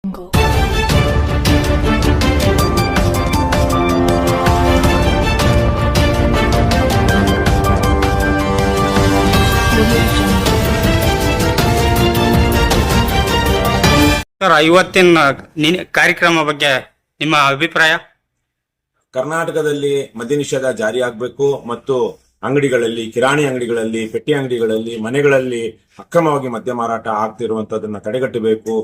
Jungle. Sir, ಇವತ್ತಿನ ಕಾರ್ಯಕ್ರಮ ಬಗ್ಗೆ ನಿಮ್ಮ ಅಭಿಪ್ರಾಯ? ಕರ್ನಾಟಕದಲ್ಲಿ ಮದ್ಯ ನಿಷೇಧ ಜಾರಿಯಾಗಬೇಕು ಮತ್ತು ಅಂಗಡಿಗಳಲ್ಲಿ, ಕಿರಾಣಿ ಅಂಗಡಿಗಳಲ್ಲಿ, ಪೆಟ್ಟಿ ಅಂಗಡಿಗಳಲ್ಲಿ, ಮನೆಗಳಲ್ಲಿ ಅಕ್ರಮವಾಗಿ ಮದ್ಯ ಮಾರಾಟ ಆಗ್ತಿರುವಂತದನ್ನ ತಡೆಗಟ್ಟಬೇಕು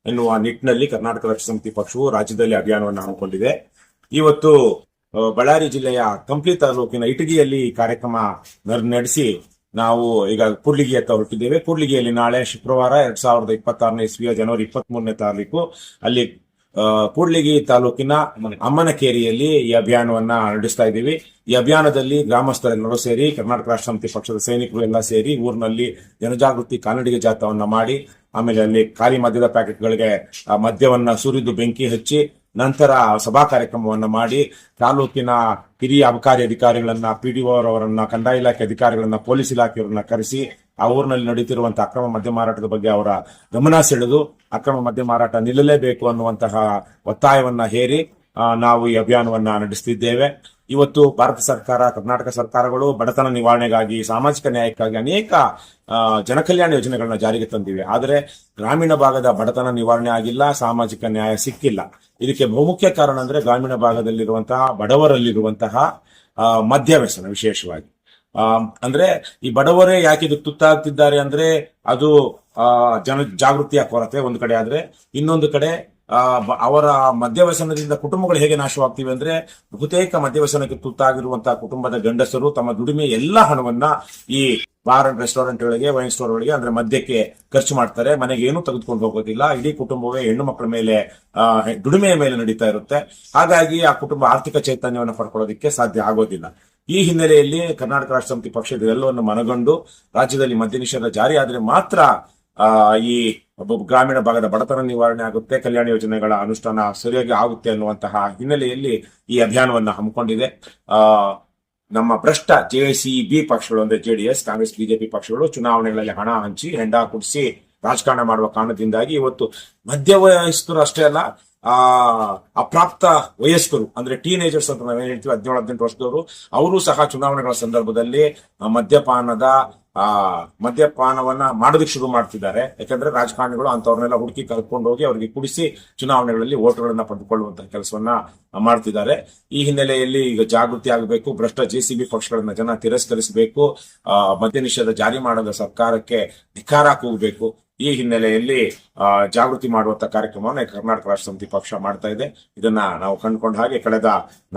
ಎನ್ನುವ ನಿಟ್ಟಿನಲ್ಲಿ ಕರ್ನಾಟಕ ರಾಷ್ಟ್ರ ಸಮಿತಿ ಪಕ್ಷವು ರಾಜ್ಯದಲ್ಲಿ ಅಭಿಯಾನವನ್ನು ಹಮ್ಮಿಕೊಂಡಿದೆ. ಇವತ್ತು ಬಳ್ಳಾರಿ ಜಿಲ್ಲೆಯ ಕಂಪ್ಲಿ ತಾಲೂಕಿನ ಇಟಗಿಯಲ್ಲಿ ಈ ಕಾರ್ಯಕ್ರಮ ನಡೆಸಿ ನಾವು ಈಗ ಕೂಡ್ಲಿಗಿಯತ್ತ ಹೊರಟಿದ್ದೇವೆ. ಕೂಡ್ಲಿಗಿಯಲ್ಲಿ ನಾಳೆ ಶುಕ್ರವಾರ 2026ನೇ ಇಸ್ವಿಯ ಜನವರಿ 23ನೇ ತಾರೀಕು ಅಲ್ಲಿ ಕೂಡ್ಲಿಗಿ ತಾಲೂಕಿನ ಅಮ್ಮನಕೇರಿಯಲ್ಲಿ ಈ ಅಭಿಯಾನವನ್ನ ನಡೆಸ್ತಾ ಇದ್ದೀವಿ. ಈ ಅಭಿಯಾನದಲ್ಲಿ ಗ್ರಾಮಸ್ಥರೆಲ್ಲರೂ ಸೇರಿ, ಕರ್ನಾಟಕ ರಾಷ್ಟ್ರ ಸಮಿತಿ ಪಕ್ಷದ ಸೈನಿಕರು ಎಲ್ಲ ಸೇರಿ ಊರಿನಲ್ಲಿ ಜನಜಾಗೃತಿ ಕಾಲ್ನಡಿಗೆ ಜಾಥಾವನ್ನ ಮಾಡಿ, ಆಮೇಲೆ ಅಲ್ಲಿ ಖಾಲಿ ಮದ್ಯದ ಪ್ಯಾಕೆಟ್ಗಳಿಗೆ ಮದ್ಯವನ್ನ ಸುರಿದು ಬೆಂಕಿ ಹಚ್ಚಿ, ನಂತರ ಸಭಾ ಕಾರ್ಯಕ್ರಮವನ್ನ ಮಾಡಿ ತಾಲೂಕಿನ ಹಿರಿಯ ಅಬಕಾರಿ ಅಧಿಕಾರಿಗಳನ್ನ, ಪಿಡಿಒ ಅವರನ್ನ, ಕಂದಾಯ ಇಲಾಖೆ ಅಧಿಕಾರಿಗಳನ್ನ, ಪೊಲೀಸ್ ಇಲಾಖೆಯವರನ್ನ ಕರೆಸಿ ಆ ಊರಿನಲ್ಲಿ ನಡೀತಿರುವಂತಹ ಅಕ್ರಮ ಮದ್ಯ ಮಾರಾಟದ ಬಗ್ಗೆ ಅವರ ಗಮನ ಸೆಳೆದು ಅಕ್ರಮ ಮದ್ಯ ಮಾರಾಟ ನಿಲ್ಲಲೇಬೇಕು ಅನ್ನುವಂತಹ ಒತ್ತಾಯವನ್ನ ಹೇರಿ ನಾವು ಈ ಅಭಿಯಾನವನ್ನ ನಡೆಸುತ್ತಿದ್ದೇವೆ. ಇವತ್ತು ಭಾರತ ಸರ್ಕಾರ, ಕರ್ನಾಟಕ ಸರ್ಕಾರಗಳು ಬಡತನ ನಿವಾರಣೆಗಾಗಿ, ಸಾಮಾಜಿಕ ನ್ಯಾಯಕ್ಕಾಗಿ ಅನೇಕ ಜನಕಲ್ಯಾಣ ಯೋಜನೆಗಳನ್ನ ಜಾರಿಗೆ ತಂದಿವೆ. ಆದರೆ ಗ್ರಾಮೀಣ ಭಾಗದ ಬಡತನ ನಿವಾರಣೆ ಆಗಿಲ್ಲ, ಸಾಮಾಜಿಕ ನ್ಯಾಯ ಸಿಕ್ಕಿಲ್ಲ. ಇದಕ್ಕೆ ಬಹುಮುಖ್ಯ ಕಾರಣ ಅಂದ್ರೆ ಗ್ರಾಮೀಣ ಭಾಗದಲ್ಲಿರುವಂತಹ ಬಡವರಲ್ಲಿರುವಂತಹ ಮದ್ಯ ವ್ಯಸನ. ವಿಶೇಷವಾಗಿ ಅಂದ್ರೆ ಈ ಬಡವರೇ ಯಾಕೆ ಇದಕ್ಕೆ ತುತ್ತಾಗ್ತಿದ್ದಾರೆ ಅಂದ್ರೆ ಅದು ಜನ ಜಾಗೃತಿಯ ಕೊರತೆ ಒಂದು ಕಡೆ ಆದ್ರೆ, ಇನ್ನೊಂದು ಕಡೆ ಅವರ ಮದ್ಯವ್ಯಸನದಿಂದ ಕುಟುಂಬಗಳು ಹೇಗೆ ನಾಶವಾಗ್ತಿವೆ ಅಂದ್ರೆ, ಬಹುತೇಕ ಮದ್ಯವ್ಯಸನಕ್ಕೆ ತುತ್ತಾಗಿರುವಂತಹ ಕುಟುಂಬದ ಗಂಡಸರು ತಮ್ಮ ದುಡಿಮೆ ಎಲ್ಲಾ ಹಣವನ್ನ ಈ ಬಾರ್ ಅಂಡ್ ರೆಸ್ಟೋರೆಂಟ್ಗಳಿಗೆ, ವೈನ್ ಸ್ಟೋರ್ಗಳಿಗೆ ಅಂದ್ರೆ ಮದ್ಯಕ್ಕೆ ಖರ್ಚು ಮಾಡ್ತಾರೆ. ಮನೆಗೆ ಏನೂ ತೆಗೆದುಕೊಂಡು ಹೋಗೋದಿಲ್ಲ. ಇಡೀ ಕುಟುಂಬವೇ ಹೆಣ್ಣು ಮಕ್ಕಳ ಮೇಲೆ, ದುಡಿಮೆಯ ಮೇಲೆ ನಡೀತಾ ಇರುತ್ತೆ. ಹಾಗಾಗಿ ಆ ಕುಟುಂಬ ಆರ್ಥಿಕ ಚೈತನ್ಯವನ್ನು ಪಡ್ಕೊಳ್ಳೋದಕ್ಕೆ ಸಾಧ್ಯ ಆಗೋದಿಲ್ಲ. ಈ ಹಿನ್ನೆಲೆಯಲ್ಲಿ ಕರ್ನಾಟಕ ರಾಷ್ಟ್ರ ಸಮಿತಿ ಪಕ್ಷ ಇದೆಲ್ಲವನ್ನು ಮನಗಂಡು ರಾಜ್ಯದಲ್ಲಿ ಮದ್ಯ ನಿಷೇಧ ಜಾರಿ ಆದ್ರೆ ಮಾತ್ರ ಈ ಗ್ರಾಮೀಣ ಭಾಗದ ಬಡತನ ನಿವಾರಣೆ ಆಗುತ್ತೆ, ಕಲ್ಯಾಣ ಯೋಜನೆಗಳ ಅನುಷ್ಠಾನ ಸರಿಯಾಗಿ ಆಗುತ್ತೆ ಅನ್ನುವಂತಹ ಹಿನ್ನೆಲೆಯಲ್ಲಿ ಈ ಅಭಿಯಾನವನ್ನ ಹಮ್ಮಿಕೊಂಡಿದೆ. ನಮ್ಮ ಭ್ರಷ್ಟ ಜೆಸಿಬಿ ಪಕ್ಷಗಳು ಅಂದ್ರೆ ಜೆಡಿಎಸ್, ಕಾಂಗ್ರೆಸ್, ಬಿಜೆಪಿ ಪಕ್ಷಗಳು ಚುನಾವಣೆಗಳಲ್ಲಿ ಹಣ ಹಂಚಿ, ಹೆಂಡ ಕುಡಿಸಿ ರಾಜಕಾರಣ ಮಾಡುವ ಕಾರಣದಿಂದಾಗಿ ಇವತ್ತು ಮಧ್ಯ ವಯಸ್ಕರು ಅಷ್ಟೇ ಅಲ್ಲ, ಅಪ್ರಾಪ್ತ ವಯಸ್ಕರು ಅಂದ್ರೆ ಟೀನೇಜರ್ಸ್ ಅಂತ ನಾವೇನ್ ಹೇಳ್ತೀವಿ, 17-18 ವರ್ಷದವರು, ಅವರು ಸಹ ಚುನಾವಣೆಗಳ ಸಂದರ್ಭದಲ್ಲಿ ಮದ್ಯಪಾನವನ್ನ ಮಾಡೋದಕ್ಕೆ ಶುರು ಮಾಡ್ತಿದ್ದಾರೆ. ಯಾಕಂದ್ರೆ ರಾಜಕಾರಣಿಗಳು ಅಂತವ್ರನ್ನೆಲ್ಲ ಹುಡುಕಿ ಕರ್ಕೊಂಡು ಹೋಗಿ ಅವರಿಗೆ ಕುಡಿಸಿ ಚುನಾವಣೆಗಳಲ್ಲಿ ಓಟ್ಗಳನ್ನ ಪಡೆದುಕೊಳ್ಳುವಂತಹ ಕೆಲಸವನ್ನ ಮಾಡ್ತಿದ್ದಾರೆ. ಈ ಹಿನ್ನೆಲೆಯಲ್ಲಿ ಈಗ ಜಾಗೃತಿ ಆಗಬೇಕು, ಭ್ರಷ್ಟ ಜೆಸಿಬಿ ಪಕ್ಷಗಳನ್ನ ಜನ ತಿರಸ್ಕರಿಸಬೇಕು, ಮದ್ಯ ನಿಷೇಧ ಜಾರಿ ಮಾಡದ ಸರ್ಕಾರಕ್ಕೆ ಧಿಕ್ಕಾರ ಕೂಗಬೇಕು. ಈ ಹಿನ್ನೆಲೆಯಲ್ಲಿ ಜಾಗೃತಿ ಮಾಡುವಂತ ಕಾರ್ಯಕ್ರಮವನ್ನು ಕರ್ನಾಟಕ ರಾಷ್ಟ್ರ ಸಮಿತಿ ಪಕ್ಷ ಮಾಡ್ತಾ ಇದೆ. ಇದನ್ನ ನಾವು ಕಂಡುಕೊಂಡ ಹಾಗೆ ಕಳೆದ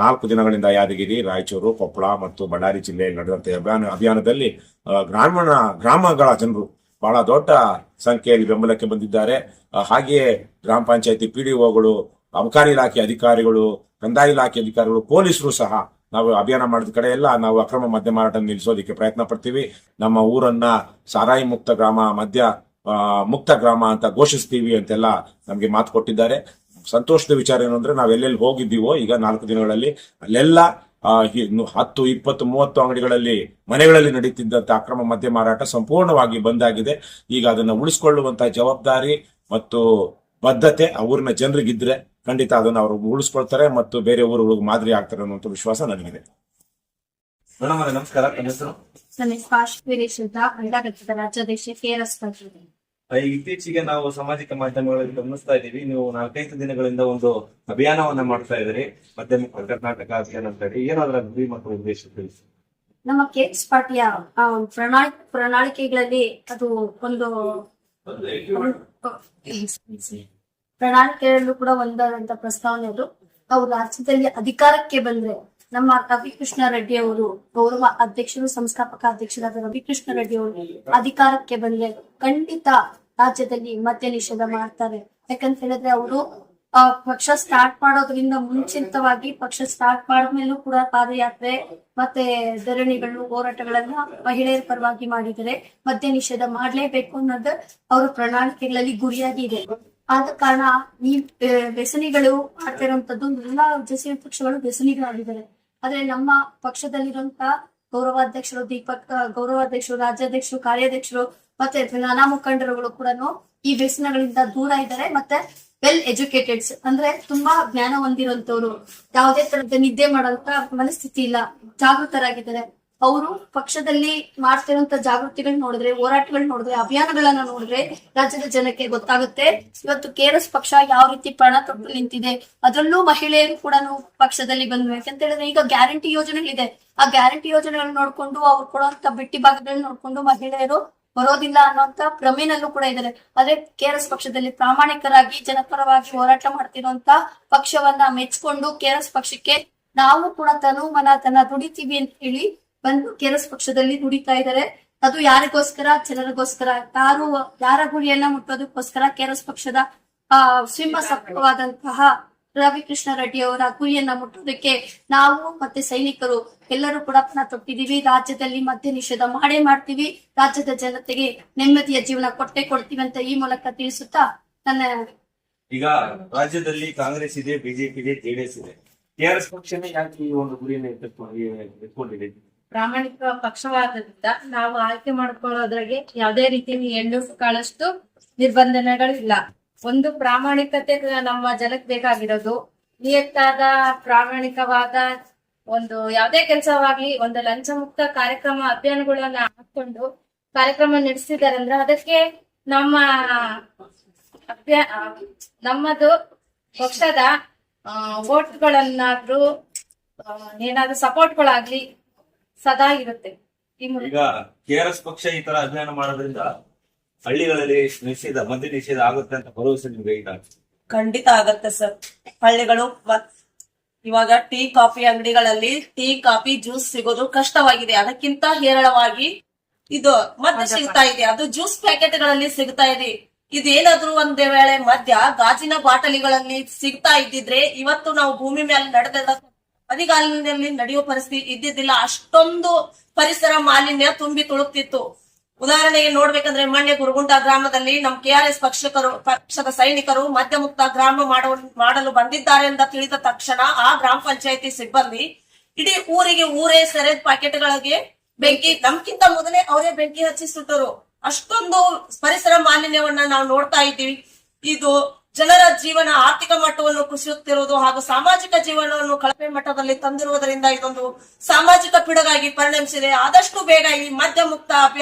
4 ದಿನಗಳಿಂದ ಯಾದಗಿರಿ, ರಾಯಚೂರು, ಕೊಪ್ಪಳ ಮತ್ತು ಬಳ್ಳಾರಿ ಜಿಲ್ಲೆಯಲ್ಲಿ ನಡೆದಂತಹ ಅಭಿಯಾನದಲ್ಲಿ ಗ್ರಾಮಗಳ ಜನರು ಬಹಳ ದೊಡ್ಡ ಸಂಖ್ಯೆಯಲ್ಲಿ ಬೆಂಬಲಕ್ಕೆ ಬಂದಿದ್ದಾರೆ. ಹಾಗೆಯೇ ಗ್ರಾಮ ಪಂಚಾಯತಿ ಪಿಡಿಒಗಳು, ಅಬಕಾರಿ ಇಲಾಖೆ ಅಧಿಕಾರಿಗಳು, ಕಂದಾಯ ಇಲಾಖೆ ಅಧಿಕಾರಿಗಳು, ಪೊಲೀಸರು ಸಹ ನಾವು ಅಭಿಯಾನ ಮಾಡಿದ ಕಡೆ ಎಲ್ಲ ನಾವು ಅಕ್ರಮ ಮದ್ಯ ಮಾರಾಟ ನಿಲ್ಲಿಸೋದಕ್ಕೆ ಪ್ರಯತ್ನ ಪಡ್ತೀವಿ. ನಮ್ಮ ಊರನ್ನ ಸಾರಾಯಿ ಮುಕ್ತ ಗ್ರಾಮ, ಮದ್ಯ ಮುಕ್ತ ಗ್ರಾಮ ಅಂತ ಘೋಷಿಸ್ತೀವಿ ಅಂತೆಲ್ಲ ನಮ್ಗೆ ಮಾತು ಕೊಟ್ಟಿದ್ದಾರೆ. ಸಂತೋಷದ ವಿಚಾರ ಏನು ಅಂದ್ರೆ, ನಾವ್ ಎಲ್ಲೆಲ್ಲಿ ಹೋಗಿದ್ದೀವೋ ಈಗ 4 ದಿನಗಳಲ್ಲಿ ಅಲ್ಲೆಲ್ಲ 10, 20, 30 ಅಂಗಡಿಗಳಲ್ಲಿ, ಮನೆಗಳಲ್ಲಿ ನಡೀತಿದ್ದಂತ ಅಕ್ರಮ ಮದ್ಯ ಮಾರಾಟ ಸಂಪೂರ್ಣವಾಗಿ ಬಂದಾಗಿದೆ. ಈಗ ಅದನ್ನ ಉಳಿಸ್ಕೊಳ್ಳುವಂತಹ ಜವಾಬ್ದಾರಿ ಮತ್ತು ಬದ್ಧತೆ ಆ ಊರಿನ ಜನರಿಗಿದ್ರೆ ಖಂಡಿತ ಅದನ್ನ ಅವರು ಉಳಿಸ್ಕೊಳ್ತಾರೆ ಮತ್ತು ಬೇರೆ ಊರುಗಳಿಗೆ ಮಾದರಿ ಆಗ್ತಾರೆ ಅನ್ನುವಂಥ ವಿಶ್ವಾಸ ನನಗಿದೆ. ನಮಸ್ಕಾರ. ಇತ್ತೀಚೆಗೆ ನಾವು ಸಾಮಾಜಿಕ ಮಾಧ್ಯಮಗಳಲ್ಲಿ ಗಮನಿಸ್ತಾ ಇದ್ದೀವಿ, ನೀವು 4-5 ದಿನಗಳಿಂದ ಒಂದು ಅಭಿಯಾನವನ್ನ ಮಾಡ್ತಾ ಇದ್ದೀರಿ, ಮದ್ಯಮುಕ್ತ ಕರ್ನಾಟಕ ಅಭಿಯಾನ ಅಂತ ಹೇಳಿ. ಏನಾದ್ರ ಗುರಿ ಮತ್ತು ಉದ್ದೇಶ ತಿಳಿಸಿ. ನಮ್ಮ ಕೆಎಸ್ ಪಾರ್ಟಿಯ ಪ್ರಣಾಳಿಕೆಗಳಲ್ಲಿ ಅದು ಒಂದು ಪ್ರಣಾಳಿಕೆಯಲ್ಲೂ ಕೂಡ ಒಂದಾದಂತ ಪ್ರಸ್ತಾವನೆ ಅದು. ನಾವು ರಾಜ್ಯದಲ್ಲಿ ಅಧಿಕಾರಕ್ಕೆ ಬಂದ್ರೆ ನಮ್ಮ ರವಿಕೃಷ್ಣ ರೆಡ್ಡಿ ಅವರು, ಗೌರವ ಅಧ್ಯಕ್ಷರು, ಸಂಸ್ಥಾಪಕ ಅಧ್ಯಕ್ಷರಾದ ರವಿಕೃಷ್ಣ ರೆಡ್ಡಿ ಅವರು ಅಧಿಕಾರಕ್ಕೆ ಬಂದ್ರೆ ಖಂಡಿತ ರಾಜ್ಯದಲ್ಲಿ ಮದ್ಯ ನಿಷೇಧ ಮಾಡ್ತಾರೆ. ಯಾಕಂತ ಹೇಳಿದ್ರೆ ಅವರು ಪಕ್ಷ ಸ್ಟಾರ್ಟ್ ಮಾಡೋದ್ರಿಂದ ಮುಂಚಿತವಾಗಿ, ಪಕ್ಷ ಸ್ಟಾರ್ಟ್ ಮಾಡಿದ್ಮೇಲೂ ಕೂಡ ಪಾದಯಾತ್ರೆ ಮತ್ತೆ ಧರಣಿಗಳು, ಹೋರಾಟಗಳನ್ನ ಮಹಿಳೆಯರ ಪರವಾಗಿ ಮಾಡಿದರೆ ಮದ್ಯ ನಿಷೇಧ ಮಾಡ್ಲೇಬೇಕು ಅನ್ನೋದು ಅವರ ಪ್ರಣಾಳಿಕೆಗಳಲ್ಲಿ ಗುರಿಯಾಗಿ ಇದೆ. ಆದ ಕಾರಣ ಈ ವ್ಯಸನಿಗಳು ಮಾಡ್ತಿರುವಂತದ್ದು ಎಲ್ಲಾ ಜೆಸಿಬಿ ಪಕ್ಷಗಳು ವ್ಯಸನಿಗಳಾಗಿದ್ದಾರೆ. ಆದ್ರೆ ನಮ್ಮ ಪಕ್ಷದಲ್ಲಿರುವಂತ ಗೌರವಾಧ್ಯಕ್ಷರು, ಗೌರವಾಧ್ಯಕ್ಷರು, ರಾಜ್ಯಾಧ್ಯಕ್ಷರು, ಕಾರ್ಯಾಧ್ಯಕ್ಷರು ಮತ್ತೆ ನಾನಾ ಮುಖಂಡರುಗಳು ಕೂಡ ಈ ವ್ಯಸನಗಳಿಂದ ದೂರ ಇದ್ದಾರೆ. ಮತ್ತೆ ವೆಲ್ ಎಜುಕೇಟೆಡ್ಸ್ ಅಂದ್ರೆ ತುಂಬಾ ಜ್ಞಾನ ಹೊಂದಿರುವಂತವ್ರು, ಯಾವುದೇ ತರದ ನಿದ್ದೆ ಮಾಡೋಂತ ಮನಸ್ಥಿತಿ ಇಲ್ಲ, ಜಾಗೃತರಾಗಿದ್ದಾರೆ. ಅವರು ಪಕ್ಷದಲ್ಲಿ ಮಾಡ್ತಿರುವಂತ ಜಾಗೃತಿಗಳನ್ನ ನೋಡಿದ್ರೆ, ಹೋರಾಟಗಳನ್ನ ನೋಡಿದ್ರೆ, ಅಭಿಯಾನಗಳನ್ನ ನೋಡಿದ್ರೆ ರಾಜ್ಯದ ಜನಕ್ಕೆ ಗೊತ್ತಾಗುತ್ತೆ ಇವತ್ತು KRS ಪಕ್ಷ ಯಾವ ರೀತಿ ಪ್ರಾಣ ತೊಟ್ಟು ನಿಂತಿದೆ. ಅದರಲ್ಲೂ ಮಹಿಳೆಯರು ಕೂಡ ಪಕ್ಷದಲ್ಲಿ ಬಂದ್ವಿ. ಯಾಕಂತ ಹೇಳಿದ್ರೆ ಈಗ ಗ್ಯಾರಂಟಿ ಯೋಜನೆಗಳಿದೆ, ಆ ಗ್ಯಾರಂಟಿ ಯೋಜನೆಗಳನ್ನ ನೋಡ್ಕೊಂಡು ಅವ್ರು ಕೊಡುವಂತ ಬಿಟ್ಟಿ ಭಾಗಗಳನ್ನ ನೋಡ್ಕೊಂಡು ಮಹಿಳೆಯರು ಬರೋದಿಲ್ಲ ಅನ್ನೋಂತ ಭ್ರಮೆನಲ್ಲೂ ಕೂಡ ಇದ್ದಾರೆ. ಆದ್ರೆ KRS ಪಕ್ಷದಲ್ಲಿ ಪ್ರಾಮಾಣಿಕರಾಗಿ ಜನಪರವಾಗಿ ಹೋರಾಟ ಮಾಡ್ತಿರುವಂತ ಪಕ್ಷವನ್ನ ಮೆಚ್ಕೊಂಡು KRS ಪಕ್ಷಕ್ಕೆ ನಾವು ಕೂಡ ತನು ಮನ ತನ ದುಡಿತೀವಿ ಅಂತ ಹೇಳಿ ಬಂದು KRS ಪಕ್ಷದಲ್ಲಿ ದುಡಿತಾ ಇದ್ದಾರೆ. ಅದು ಯಾರಿಗೋಸ್ಕರ? ಜನರಿಗೋಸ್ಕರ. ಯಾರ ಗುರಿಯನ್ನ ಮುಟ್ಟೋದಕ್ಕೋಸ್ಕರ KRS ಪಕ್ಷದ ಸಿಂಹಸತ್ವವಾದಂತಹ ರವಿಕೃಷ್ಣ ರೆಡ್ಡಿ ಅವರ ಗುರಿಯನ್ನ ಮುಟ್ಟೋದಕ್ಕೆ ನಾವು ಮತ್ತೆ ಸೈನಿಕರು ಎಲ್ಲರೂ ಕೂಡ ಪಣ ತೊಟ್ಟಿದೀವಿ. ರಾಜ್ಯದಲ್ಲಿ ಮದ್ಯ ನಿಷೇಧ ಮಾಡೇ ಮಾಡ್ತೀವಿ, ರಾಜ್ಯದ ಜನತೆಗೆ ನೆಮ್ಮದಿಯ ಜೀವನ ಕೊಡ್ತೀವಿ ಅಂತ ಈ ಮೂಲಕ ತಿಳಿಸುತ್ತಾ ನನ್ನ ಈಗ ರಾಜ್ಯದಲ್ಲಿ ಕಾಂಗ್ರೆಸ್ ಇದೆ, ಬಿಜೆಪಿ ಇದೆ, JDS ಇದೆ. KRS ಪಕ್ಷನೇ ಯಾಕೆ ಈ ಒಂದು ಗುರಿಯನ್ನು ಎತ್ಕೊಂಡಿದೆ? ಪ್ರಾಮಾಣಿಕ ಪಕ್ಷವಾದ್ರಿಂದ ನಾವು ಆಯ್ಕೆ ಮಾಡ್ಕೊಳ್ಳೋದ್ರಾಗೆ ಯಾವುದೇ ರೀತಿ ಎಳ್ಳು ಕಾಳಷ್ಟು ನಿರ್ಬಂಧನೆಗಳಿಲ್ಲ. ಒಂದು ಪ್ರಾಮಾಣಿಕತೆ ನಮ್ಮ ಜನಕ್ಕೆ ಬೇಕಾಗಿರೋದು. ನಿಯತ್ತಾದ ಪ್ರಾಮಾಣಿಕವಾದ ಒಂದು ಯಾವುದೇ ಕೆಲಸವಾಗ್ಲಿ, ಒಂದು ಲಂಚ ಮುಕ್ತ ಕಾರ್ಯಕ್ರಮ ಅಭಿಯಾನಗಳನ್ನ ಹಾಕೊಂಡು ಕಾರ್ಯಕ್ರಮ ನಡೆಸಿದ್ದಾರೆ ಅಂದ್ರೆ ಅದಕ್ಕೆ ನಮ್ಮದು ಪಕ್ಷದ ವೋಟ್ಗಳನ್ನಾದ್ರೂ ಏನಾದ್ರೂ ಸಪೋರ್ಟ್ಗಳಾಗ್ಲಿ ಸದಾ ಇರುತ್ತೆ. ಈಗ KRS ಪಕ್ಷ ಈ ತರ ಅಭಿಯಾನ ಮಾಡೋದ್ರಿಂದ ಹಳ್ಳಿಗಳಲ್ಲಿ ಮದ್ಯ ನಿಷೇಧ ಆಗುತ್ತೆ ಅಂತ ಭರವಸೆ ನಿಮ್ಗೆ ಈಗ? ಖಂಡಿತ ಆಗತ್ತೆ ಸರ್. ಹಳ್ಳಿಗಳು ಇವಾಗ ಟೀ ಕಾಫಿ ಅಂಗಡಿಗಳಲ್ಲಿ ಟೀ ಕಾಫಿ ಜ್ಯೂಸ್ ಸಿಗೋದು ಕಷ್ಟವಾಗಿದೆ. ಅದಕ್ಕಿಂತ ಹೇರಳವಾಗಿ ಇದು ಮದ್ಯ ಸಿಗ್ತಾ ಇದೆ, ಅದು ಜ್ಯೂಸ್ ಪ್ಯಾಕೆಟ್ಗಳಲ್ಲಿ ಸಿಗ್ತಾ ಇದೆ. ಇದೇನಾದ್ರೂ ಒಂದೇ ವೇಳೆ ಮದ್ಯ ಗಾಜಿನ ಬಾಟಲಿಗಳಲ್ಲಿ ಸಿಗ್ತಾ ಇದ್ದಿದ್ರೆ ಇವತ್ತು ನಾವು ಭೂಮಿ ಮೇಲೆ ನಡೆದ ಬದಿಗಾಲಿನಲ್ಲಿ ನಡೆಯುವ ಪರಿಸ್ಥಿತಿ ಇದ್ದಿದ್ದಿಲ್ಲ. ಅಷ್ಟೊಂದು ಪರಿಸರ ಮಾಲಿನ್ಯ ತುಂಬಿ ತುಳುಕ್ತಿತ್ತು. ಉದಾಹರಣೆಗೆ ನೋಡ್ಬೇಕಂದ್ರೆ ಮೊನ್ನೆ ಗುರುಗುಂಟ ಗ್ರಾಮದಲ್ಲಿ ನಮ್ KRS ಪಕ್ಷದ ಸೈನಿಕರು ಮದ್ಯ ಮುಕ್ತ ಗ್ರಾಮ ಮಾಡಲು ಬಂದಿದ್ದಾರೆ ಅಂತ ತಿಳಿದ ತಕ್ಷಣ ಆ ಗ್ರಾಮ ಪಂಚಾಯತಿ ಸಿಬ್ಬಂದಿ ಇಡೀ ಊರೇ ಸೆರೆದ್ ಪ್ಯಾಕೆಟ್ಗಳಿಗೆ ಬೆಂಕಿ, ನಮ್ಗಿಂತ ಮೊದಲೇ ಅವರೇ ಬೆಂಕಿ ಹಚ್ಚಿ ಸುಟ್ಟರು. ಅಷ್ಟೊಂದು ಪರಿಸರ ಮಾಲಿನ್ಯವನ್ನ ನಾವು ನೋಡ್ತಾ ಇದ್ದೀವಿ. ಇದು ಜನರ ಜೀವನ, ಆರ್ಥಿಕ ಮಟ್ಟವನ್ನು ಕುಸಿಯುತ್ತಿರುವುದು ಹಾಗೂ ಸಾಮಾಜಿಕ ಜೀವನವನ್ನು ಕಳಪೆ ಮಟ್ಟದಲ್ಲಿ ತಂದಿರುವುದರಿಂದ ಇದೊಂದು ಸಾಮಾಜಿಕ ಪಿಡುಗಾಗಿ ಪರಿಣಮಿಸಿದೆ. ಆದಷ್ಟು ಬೇಗ ಈ ಮದ್ಯ ಮುಕ್ತ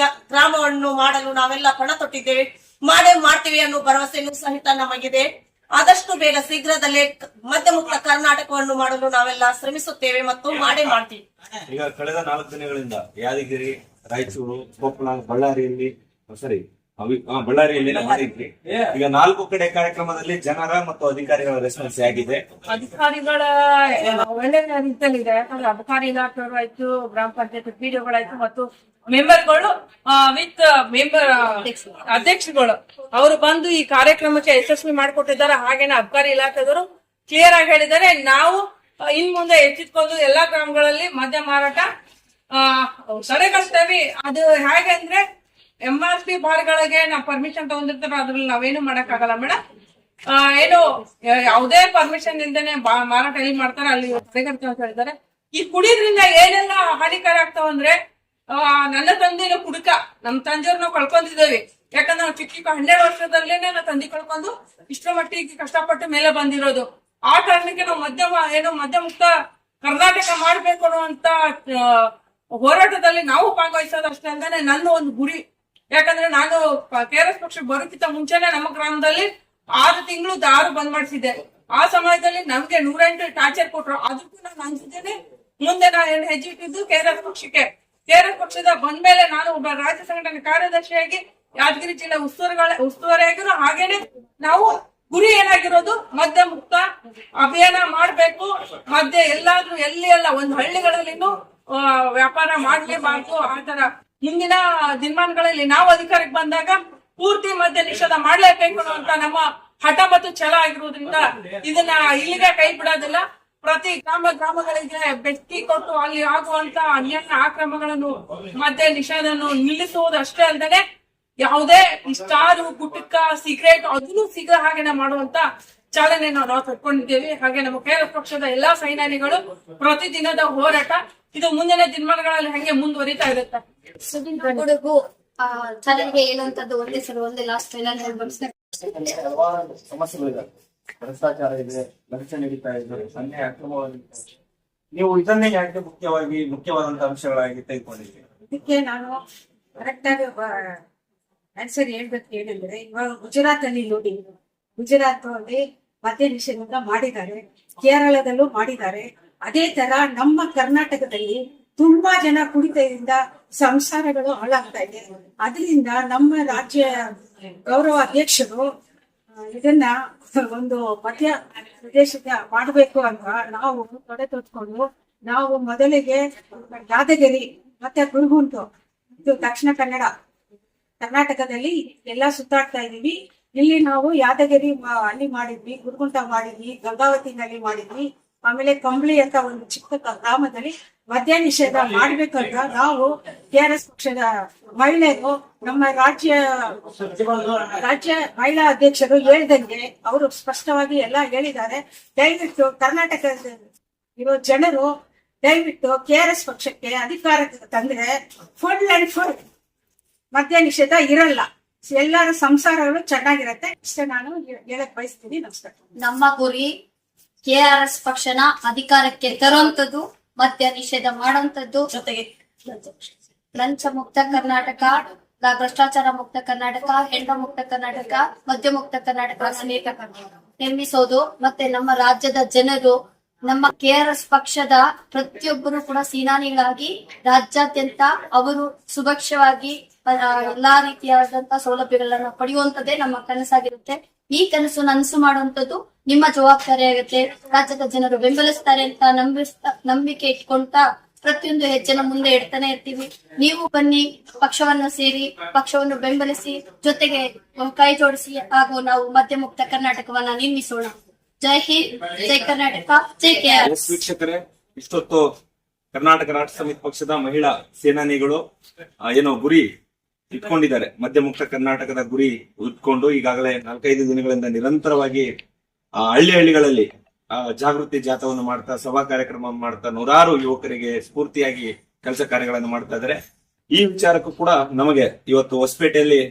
ಗ್ರಾಮವನ್ನು ಮಾಡಲು ನಾವೆಲ್ಲ ಪಣ ತೊಟ್ಟಿದ್ದೇವೆ, ಮಾಡೇ ಮಾಡ್ತೀವಿ ಅನ್ನೋ ಭರವಸೆಯೂ ಸಹಿತ ನಮಗಿದೆ. ಆದಷ್ಟು ಬೇಗ ಶೀಘ್ರದಲ್ಲೇ ಮದ್ಯ ಮುಕ್ತ ಕರ್ನಾಟಕವನ್ನು ಮಾಡಲು ನಾವೆಲ್ಲ ಶ್ರಮಿಸುತ್ತೇವೆ ಮತ್ತು ಮಾಡೇ ಮಾಡ್ತೀವಿ. ಈಗ ಕಳೆದ 4 ದಿನಗಳಿಂದ ಯಾದಗಿರಿ, ರಾಯಚೂರು, ಕೊಪ್ಪಳ, ಬಳ್ಳಾರಿಯಲ್ಲಿ ಮಾಡಿದ್ವಿ. ಈಗ 4 ಕಡೆ ಕಾರ್ಯಕ್ರಮದಲ್ಲಿ ಜನರ ಮತ್ತು ಅಧಿಕಾರಿಗಳ ರೆಸ್ಪಾನ್ಸ್ ಆಗಿದೆ. ಅಧಿಕಾರಿಗಳ ಒಳ್ಳೆ ರೀತಿಯಲ್ಲಿದೆ. ಯಾಕಂದ್ರೆ ಅಧಿಕಾರಿ ಇಲಾಖೆಯವರು ಆಯ್ತು, ಗ್ರಾಮ ಪಂಚಾಯತ್ PDOಗಳಾಯ್ತು ಮತ್ತು ಮೆಂಬರ್ಗಳು ವಿತ್ ಮೆಂಬರ್ ಅಧ್ಯಕ್ಷಗಳು ಅವರು ಬಂದು ಈ ಕಾರ್ಯಕ್ರಮಕ್ಕೆ ಯಶಸ್ವಿ ಮಾಡಿಕೊಟ್ಟಿದ್ದಾರೆ. ಹಾಗೇನೆ ಅಬಕಾರಿ ಇಲಾಖೆದವರು ಕ್ಲಿಯರ್ ಆಗಿ ಹೇಳಿದ್ದಾರೆ, ನಾವು ಇನ್ ಮುಂದೆ ಎಚ್ಚೆತ್ಕೊಂಡು ಎಲ್ಲಾ ಗ್ರಾಮಗಳಲ್ಲಿ ಮದ್ಯ ಮಾರಾಟ ತಡೆಗಟ್ತೇವೆ. ಅದು ಹೇಗೆ ಅಂದ್ರೆ MRP ಬಾರ್ಗಳಿಗೆ ನಾವು ಪರ್ಮಿಷನ್ ತಗೊಂಡಿರ್ತಾರ, ಅದ್ರಲ್ಲಿ ನಾವೇನು ಮಾಡಕ್ ಆಗಲ್ಲ ಮೇಡಮ್. ಏನು ಯಾವುದೇ ಪರ್ಮಿಷನ್ ಇಲ್ದೇನೆ ಮಾರಾಟ ಎಲ್ಲಿ ಮಾಡ್ತಾರೆ ಅಲ್ಲಿ ತಡೆಗಟ್ತೇವೆ ಅಂತ ಹೇಳಿದ್ದಾರೆ. ಈ ಕುಡಿಯೋದ್ರಿಂದ ಏನೆಲ್ಲ ಹಾನಿಕಾರ ಆಗ್ತಾವಂದ್ರೆ, ನನ್ನ ತಂದೆನ ಕುಡುಕ, ನಮ್ ತಂದೆಯವ್ರು ನಾವು ಕಳ್ಕೊಂಡಿದ್ದೇವೆ. ಯಾಕಂದ್ರೆ ನಾವು ಚಿಕ್ಕ 12 ವರ್ಷದಲ್ಲೇನೆ ನಾವು ತಂದೆ ಕಳ್ಕೊಂಡು ಇಷ್ಟರ ಮಟ್ಟಿಗೆ ಕಷ್ಟಪಟ್ಟು ಮೇಲೆ ಬಂದಿರೋದು. ಆ ಕಾರಣಕ್ಕೆ ನಾವು ಮದ್ಯ ಮುಕ್ತ ಕರ್ನಾಟಕ ಮಾಡ್ಬೇಕು ಅನ್ನುವಂತ ಹೋರಾಟದಲ್ಲಿ ನಾವು ಭಾಗವಹಿಸೋದಷ್ಟೇ ಅಲ್ಲದೆ ನನ್ನ ಒಂದು ಗುರಿ. ಯಾಕಂದ್ರೆ ನಾನು KRS ಪಕ್ಷಕ್ಕೆ ಬರೋಕ್ಕಿಂತ ಮುಂಚೆನೆ ನಮ್ಮ ಗ್ರಾಮದಲ್ಲಿ 6 ತಿಂಗಳು ದಾರು ಬಂದ್ ಮಾಡಿಸಿದ್ದೆ. ಆ ಸಮಯದಲ್ಲಿ ನಮ್ಗೆ 108 ಟಾರ್ಚರ್ ಕೊಟ್ರು. ಅದಕ್ಕೂ ನಾನು ಅನ್ಸಿದ್ದೇನೆ ಮುಂದೆ ನಾನು ಹೆಜ್ಜೆ ಇಟ್ಟಿದ್ದು KRS ಪಕ್ಷಕ್ಕೆ. KRS ಪಕ್ಷದ ಬಂದ್ಮೇಲೆ ನಾನು ಒಬ್ಬ ರಾಜ್ಯ ಸಂಘಟನೆ ಕಾರ್ಯದರ್ಶಿಯಾಗಿ ಯಾದಗಿರಿ ಜಿಲ್ಲೆ ಉಸ್ತುವಾರಿಯಾಗಿರೋ. ಹಾಗೇನೆ ನಾವು ಗುರಿ ಏನಾಗಿರೋದು ಮದ್ಯ ಮುಕ್ತ ಅಭಿಯಾನ ಮಾಡ್ಬೇಕು. ಮದ್ಯ ಎಲ್ಲಾದ್ರೂ ಎಲ್ಲಿ ಅಲ್ಲ ಒಂದು ಹಳ್ಳಿಗಳಲ್ಲಿನೂ ವ್ಯಾಪಾರ ಮಾಡ್ಲೇಬಾರ್ದು. ಆತರ ಹಿಂದಿನ ದಿನಮಾನಗಳಲ್ಲಿ ನಾವು ಅಧಿಕಾರಕ್ಕೆ ಬಂದಾಗ ಪೂರ್ತಿ ಮದ್ಯ ನಿಷೇಧ ಮಾಡ್ಲೇಬೇಕು ಅಂತ ನಮ್ಮ ಹಠ ಮತ್ತು ಛಲ ಆಗಿರೋದ್ರಿಂದ ಇದನ್ನ ಇಲ್ಲಿಗೆ ಕೈ ಬಿಡೋದಿಲ್ಲ. ಪ್ರತಿ ಗ್ರಾಮಗಳಿಗೆ ಬೆಟ್ಟಿ ಕೊಟ್ಟು ಅಲ್ಲಿ ಆಗುವಂತ ಅನ್ಯಾಯ ಆಕ್ರಮಗಳನ್ನು ಮದ್ಯ ನಿಷೇಧವನ್ನು ನಿಲ್ಲಿಸುವುದಷ್ಟೇ ಅಲ್ಲದೆ ಯಾವುದೇ ಸ್ಟಾರು, ಗುಟ್ಕ, ಸಿಗರೇಟ್ ಅದನ್ನು ಸಿಗದ ಹಾಗೆ ಮಾಡುವಂತ ಚಾಲನೆ ನಾವು ತಗೊಂಡಿದ್ದೇವೆ. ಹಾಗೆ ನಮ್ಮ KRS ಪಕ್ಷದ ಎಲ್ಲಾ ಸೈನಿಕಗಳು ಪ್ರತಿದಿನದ ಹೋರಾಟ ಇದು ಮುಂದಿನ ದಿನಮಾನಗಳಲ್ಲಿ ಹಂಗೆ ಮುಂದುವರಿತಾ ಇರುತ್ತೆ. ಕೊಡಗು ಚಾನಲ್ಗೆ ಹೇಳುವಂತದ್ದು ಒಂದೇ ಲಾಸ್ಟ್ ಫೈನಲ್ ಸಮಸ್ಯೆಗಳಿದೆ. ಭ್ರಷ್ಟಾಚಾರ ಇದೆ, ಲಂಚ ನಡೀತಾ ಇದೆ, ಅನ್ಯಾಯ ಅಕ್ರಮವಾಗಿ ನೀವು ಇದನ್ನೇ ಯಾಕೆ ಮುಖ್ಯವಾದಂತಹ ಅಂಶಗಳಾಗಿ ತೆಗೆದುಕೊಂಡಿದ್ದೀರಿ? ಇದಕ್ಕೆ ನಾನು ಕರೆಕ್ಟ್ ಆಗಿ ಆನ್ಸರ್ ಹೇಳ್ಬೇಕು ಹೇಳಿದ್ರೆ, ಇವಾಗ ಗುಜರಾತ್ ಅಲ್ಲಿ ನೋಡಿ, ಗುಜರಾತ್ ಅಲ್ಲಿ ಮದ್ಯ ನಿಷೇಧ ಮಾಡಿದ್ದಾರೆ, ಕೇರಳದಲ್ಲೂ ಮಾಡಿದ್ದಾರೆ. ಅದೇ ತರ ನಮ್ಮ ಕರ್ನಾಟಕದಲ್ಲಿ ತುಂಬಾ ಜನ ಕುಡಿತದಿಂದ ಸಂಸಾರಗಳು ಹಾಳಾಗ್ತಾ ಇದೆ. ಅದರಿಂದ ನಮ್ಮ ರಾಜ್ಯ ಗೌರವ ಅಧ್ಯಕ್ಷರು ಇದನ್ನ ಒಂದು ಮಧ್ಯ ಪ್ರದೇಶದ ಮಾಡಬೇಕು ಅಂತ ನಾವು ತೊಡೆ ತೊಟ್ಕೊಂಡು ನಾವು ಮೊದಲಿಗೆ ಯಾದಗಿರಿ ಮತ್ತೆ ಗುರುಗುಂಟು, ಇದು ದಕ್ಷಿಣ ಕನ್ನಡ ಕರ್ನಾಟಕದಲ್ಲಿ ಎಲ್ಲ ಸುತ್ತಾಡ್ತಾ ಇದೀವಿ. ಇಲ್ಲಿ ನಾವು ಯಾದಗಿರಿ ಅಲ್ಲಿ ಮಾಡಿದ್ವಿ, ಗುರುಗುಂಟ ಮಾಡಿದ್ವಿ, ಗಂಗಾವತಿನಲ್ಲಿ ಮಾಡಿದ್ವಿ, ಆಮೇಲೆ ಕಂಬಳಿ ಅಂತ ಒಂದು ಚಿಕ್ಕ ಗ್ರಾಮದಲ್ಲಿ ಮದ್ಯ ನಿಷೇಧ ಮಾಡ್ಬೇಕಂತ ನಾವು TRS ಪಕ್ಷದ ಮಹಿಳೆಯರು ನಮ್ಮ ರಾಜ್ಯ ಮಹಿಳಾ ಅಧ್ಯಕ್ಷರು ಹೇಳ್ದಂಗೆ ಅವರು ಸ್ಪಷ್ಟವಾಗಿ ಎಲ್ಲ ಹೇಳಿದ್ದಾರೆ. ದಯವಿಟ್ಟು ಕರ್ನಾಟಕದ ಇರೋ ಜನರು ದಯವಿಟ್ಟು TRS ಪಕ್ಷಕ್ಕೆ ಅಧಿಕಾರಕ್ಕೆ ತಂದ್ರೆ ಫುಲ್ ಅಂಡ್ ಫುಲ್ ಮದ್ಯ ನಿಷೇಧ ಇರಲ್ಲ, ಎಲ್ಲರ ಸಂಸಾರಗಳು ಚೆನ್ನಾಗಿರತ್ತೆ. ಇಷ್ಟ ನಾನು ಹೇಳಕ್ ಬಯಸ್ತೀನಿ. ನಮಸ್ಕಾರ. ನಮ್ಮ ಗುರಿ KRS ಪಕ್ಷನ ಅಧಿಕಾರಕ್ಕೆ ತರುವಂತದ್ದು, ಮದ್ಯ ನಿಷೇಧ ಮಾಡುವಂತದ್ದು, ಜೊತೆಗೆ ಲಂಚ ಮುಕ್ತ ಕರ್ನಾಟಕ, ಭ್ರಷ್ಟಾಚಾರ ಮುಕ್ತ ಕರ್ನಾಟಕ, ಹೆಣ್ಣು ಮುಕ್ತ ಕರ್ನಾಟಕ, ಮದ್ಯ ಮುಕ್ತ ಕರ್ನಾಟಕ ನಿರ್ಮಿಸೋದು. ಮತ್ತೆ ನಮ್ಮ ರಾಜ್ಯದ ಜನರು ನಮ್ಮ KRS ಪಕ್ಷದ ಪ್ರತಿಯೊಬ್ಬರು ಕೂಡ ಸೇನಾನಿಗಳಾಗಿ ರಾಜ್ಯಾದ್ಯಂತ ಅವರು ಸುಭಕ್ಷವಾಗಿ ಎಲ್ಲಾ ರೀತಿಯಾದಂತಹ ಸೌಲಭ್ಯಗಳನ್ನ ಪಡೆಯುವಂತದ್ದೇ ನಮ್ಮ ಕನಸಾಗಿರುತ್ತೆ. ಈ ಕನಸು ನನಸು ಮಾಡುವಂತದ್ದು ನಿಮ್ಮ ಜವಾಬ್ದಾರಿಯಾಗುತ್ತೆ. ರಾಜ್ಯದ ಜನರು ಬೆಂಬಲಿಸ್ತಾರೆ ಅಂತ ನಂಬಿಕೆ ಇಟ್ಕೊಂತ ಪ್ರತಿಯೊಂದು ಹೆಜ್ಜೆನ ಮುಂದೆ ಇಡ್ತಾನೆ ಇರ್ತೀವಿ. ನೀವು ಬನ್ನಿ, ಪಕ್ಷವನ್ನು ಸೇರಿ, ಪಕ್ಷವನ್ನು ಬೆಂಬಲಿಸಿ, ಜೊತೆಗೆ ಕೈ ಜೋಡಿಸಿ, ಹಾಗೂ ನಾವು ಮದ್ಯ ಮುಕ್ತ ಕರ್ನಾಟಕವನ್ನ ನಿರ್ಮಿಸೋಣ. ಜೈ ಹಿಂದ್, ಜೈ ಕರ್ನಾಟಕ, ಜೈ KRS. ವೀಕ್ಷಕರೇ, ಇಷ್ಟೊತ್ತು ಕರ್ನಾಟಕ ರಾಷ್ಟ್ರ ಸಮಿತಿ ಪಕ್ಷದ ಮಹಿಳಾ ಸೇನಾನಿಗಳು ಏನೋ ಗುರಿ ಇಟ್ಕೊಂಡಿದ್ದಾರೆ, ಮದ್ಯ ಮುಕ್ತ ಕರ್ನಾಟಕದ ಗುರಿ ಇಟ್ಕೊಂಡು ಈಗಾಗಲೇ 4-5 ದಿನಗಳಿಂದ ನಿರಂತರವಾಗಿ ಹಳ್ಳಿಗಳಲ್ಲಿ ಜಾಗೃತಿ ಜಾಥಾವನ್ನು ಮಾಡ್ತಾ, ಸಭಾ ಕಾರ್ಯಕ್ರಮ ಮಾಡ್ತಾ, ನೂರಾರು ಯುವಕರಿಗೆ ಸ್ಫೂರ್ತಿಯಾಗಿ ಕೆಲಸ ಕಾರ್ಯಗಳನ್ನು ಮಾಡ್ತಾ ಇದ್ದಾರೆ. ಈ ವಿಚಾರಕ್ಕೂ ಕೂಡ ನಮಗೆ ಇವತ್ತು ಹೊಸಪೇಟೆಯಲ್ಲಿ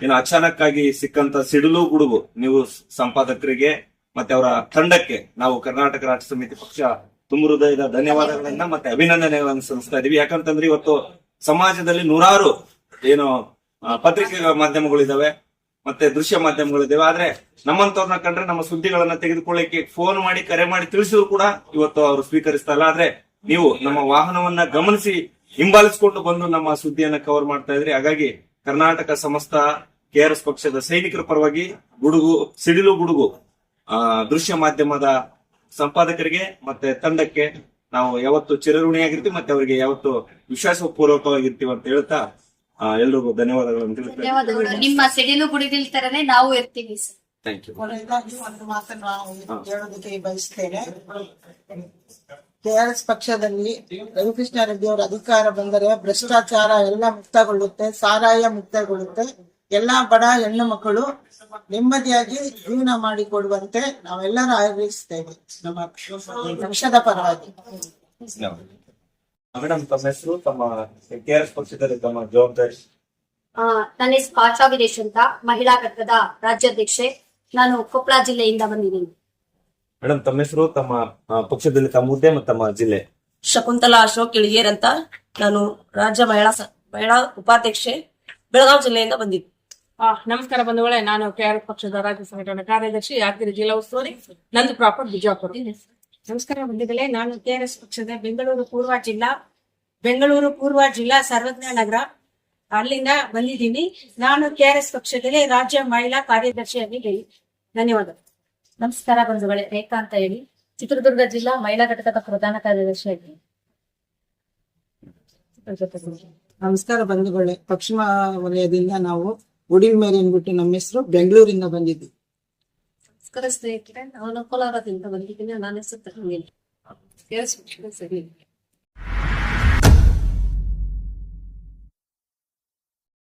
ಏನೋ ಅಚಾನಕ್ ಆಗಿ ಸಿಕ್ಕಂತ ಸಿಡಿಲು ಗುಡುಗು ನೀವು ಸಂಪಾದಕರಿಗೆ ಮತ್ತೆ ಅವರ ತಂಡಕ್ಕೆ ನಾವು ಕರ್ನಾಟಕ ರಾಷ್ಟ್ರ ಸಮಿತಿ ಪಕ್ಷ ತುಂಬ ಹೃದಯದ ಧನ್ಯವಾದಗಳನ್ನ ಮತ್ತೆ ಅಭಿನಂದನೆಗಳನ್ನು ಸಲ್ಲಿಸ್ತಾ ಇದೀವಿ. ಯಾಕಂತಂದ್ರೆ ಇವತ್ತು ಸಮಾಜದಲ್ಲಿ ನೂರಾರು ಏನು ಪತ್ರಿಕೆ ಮಾಧ್ಯಮಗಳಿದಾವೆ, ಮತ್ತೆ ದೃಶ್ಯ ಮಾಧ್ಯಮಗಳಿದಾವೆ. ಆದ್ರೆ ನಮ್ಮಂತವ್ರನ್ನ ಕಂಡ್ರೆ ನಮ್ಮ ಸುದ್ದಿಗಳನ್ನ ತೆಗೆದುಕೊಳ್ಳಿಕ್ಕೆ ಫೋನ್ ಮಾಡಿ, ಕರೆ ಮಾಡಿ ತಿಳಿಸಿದ್ರು ಕೂಡ ಇವತ್ತು ಅವರು ಸ್ವೀಕರಿಸ್ತಾ ಇಲ್ಲ. ಆದ್ರೆ ನೀವು ನಮ್ಮ ವಾಹನವನ್ನ ಗಮನಿಸಿ ಹಿಂಬಾಲಿಸಿಕೊಂಡು ಬಂದು ನಮ್ಮ ಸುದ್ದಿಯನ್ನ ಕವರ್ ಮಾಡ್ತಾ ಇದ್ರಿ. ಹಾಗಾಗಿ ಕರ್ನಾಟಕ ಸಮಸ್ತ KRS ಪಕ್ಷದ ಸೈನಿಕರ ಪರವಾಗಿ ಸಿಡಿಲು ಗುಡುಗು ದೃಶ್ಯ ಮಾಧ್ಯಮದ ಸಂಪಾದಕರಿಗೆ ಮತ್ತೆ ತಂಡಕ್ಕೆ ನಾವು ಯಾವತ್ತು ಚಿರಋಣಿಯಾಗಿರ್ತೀವಿ, ಮತ್ತೆ ಅವರಿಗೆ ಯಾವತ್ತು ವಿಶ್ವಾಸಪೂರ್ವಕವಾಗಿರ್ತೀವಿ ಅಂತ ಹೇಳ್ತಾ ಎಲ್ರಿಗೂ ಧನ್ಯವಾದಗಳನ್ನು ತಿಳಿಸ್ತಾರೆ. ಧನ್ಯವಾದಗಳು. ನಿಮ್ಮ ಸಿಡಿಲು ಗುಡಿದಿಲ್ ತರನೇ ನಾವು ಇರ್ತೀವಿ. Thank you. ಕೊನೆಯದಾಗಿ ಒಂದು ಮಾತನ್ನು ಹೇಳೋದಕ್ಕೆ ಬಯಸ್ತೇನೆ. KRS ಪಕ್ಷದಲ್ಲಿ ರವಿಕೃಷ್ಣ ರೆಡ್ಡಿ ಅವರ ಅಧಿಕಾರ ಬಂದರೆ ಭ್ರಷ್ಟಾಚಾರ ಎಲ್ಲ ಮುಕ್ತಗೊಳ್ಳುತ್ತೆ, ಸಾರಾಯ ಮುಕ್ತಗೊಳ್ಳುತ್ತೆ. ಎಲ್ಲಾ ಬಡ ಹೆಣ್ಣು ಮಕ್ಕಳು ನೆಮ್ಮದಿಯಾಗಿ ಜೀವನ ಮಾಡಿಕೊಡುವಂತೆ ನಾವೆಲ್ಲರೂ ಆಗ್ರಹಿಸ್ತೇವೆ ನಮ್ಮ ಪಕ್ಷದ ಪರವಾಗಿ. ಮೇಡಮ್, ತಮ್ಮ ಹೆಸರು, ತಮ್ಮ KRS ಪಕ್ಷದಲ್ಲಿ ತಮ್ಮ ಜವಾಬ್ದಾರಿ? ನನ್ನ ಹೆಸರು ಆಶಾ ವಿದೇಶ್ ಅಂತ, ಮಹಿಳಾ ಘಟಕದ ರಾಜ್ಯಾಧ್ಯಕ್ಷೆ. ನಾನು ಕೊಪ್ಪಳ ಜಿಲ್ಲೆಯಿಂದ ಬಂದಿದ್ದೀನಿ. ಮೇಡಮ್, ತಮ್ಮ ಹೆಸರು, ತಮ್ಮ ಪಕ್ಷದಲ್ಲಿ ತಮ್ಮ ಹುದ್ದೆ ಮತ್ತು ತಮ್ಮ ಜಿಲ್ಲೆ? ಶಕುಂತಲಾ ಅಶೋಕ್ ಇಳಿಗೇರ್ ಅಂತ, ನಾನು ರಾಜ್ಯ ಮಹಿಳಾ ಉಪಾಧ್ಯಕ್ಷೆ, ಬೆಳಗಾವಿ ಜಿಲ್ಲೆಯಿಂದ ಬಂದಿದ್ದೆ. ನಮಸ್ಕಾರ ಬಂಧುಗಳೇ, ನಾನು KRS ಪಕ್ಷದ ರಾಜ್ಯ ಸಂಘಟನಾ ಕಾರ್ಯದರ್ಶಿ, ಯಾದಗಿರಿ ಜಿಲ್ಲಾ ಉಸ್ತುವಾರಿ, ನಂದು ಪ್ರಾಪರ್ ಬಿಜಾಪುರ. ನಮಸ್ಕಾರ ಬಂಧುಗಳೇ, ನಾನು KRS ಪಕ್ಷದ ಬೆಂಗಳೂರು ಪೂರ್ವ ಜಿಲ್ಲಾ ಸರ್ವಜ್ಞ ನಗರ ಅಲ್ಲಿಂದ ಬಂದಿದ್ದೀನಿ. ನಾನು KRS ಪಕ್ಷದಲ್ಲಿ ರಾಜ್ಯ ಮಹಿಳಾ ಕಾರ್ಯದರ್ಶಿಯಾಗಿದ್ದೀನಿ. ಧನ್ಯವಾದ. ನಮಸ್ಕಾರ ಬಂಧುಗಳೇ, ರೇಖಾ ಅಂತ ಹೇಳಿ, ಚಿತ್ರದುರ್ಗ ಜಿಲ್ಲಾ ಮಹಿಳಾ ಘಟಕದ ಪ್ರಧಾನ ಕಾರ್ಯದರ್ಶಿಯಾಗಿ. ನಮಸ್ಕಾರ ಬಂಧುಗಳೇ, ಪಶ್ಚಿಮ ವಲಯದಿಂದ ನಾವು ಉಡಿಲ್ ಮೇಲೆ ಅಂದ್ಬಿಟ್ಟು ನಮ್ಮ ಹೆಸರು, ಬೆಂಗಳೂರಿಂದ ಬಂದಿದ್ವಿ. ನಮಸ್ಕಾರ ಸ್ನೇಹಿತರೆ, ನಾನು ಕೋಲಾರದಿಂದ ಬಂದಿದ್ದೀನಿ. ನನ್ನ ಹೆಸರು KRS ಪಕ್ಷದ ಸರಿ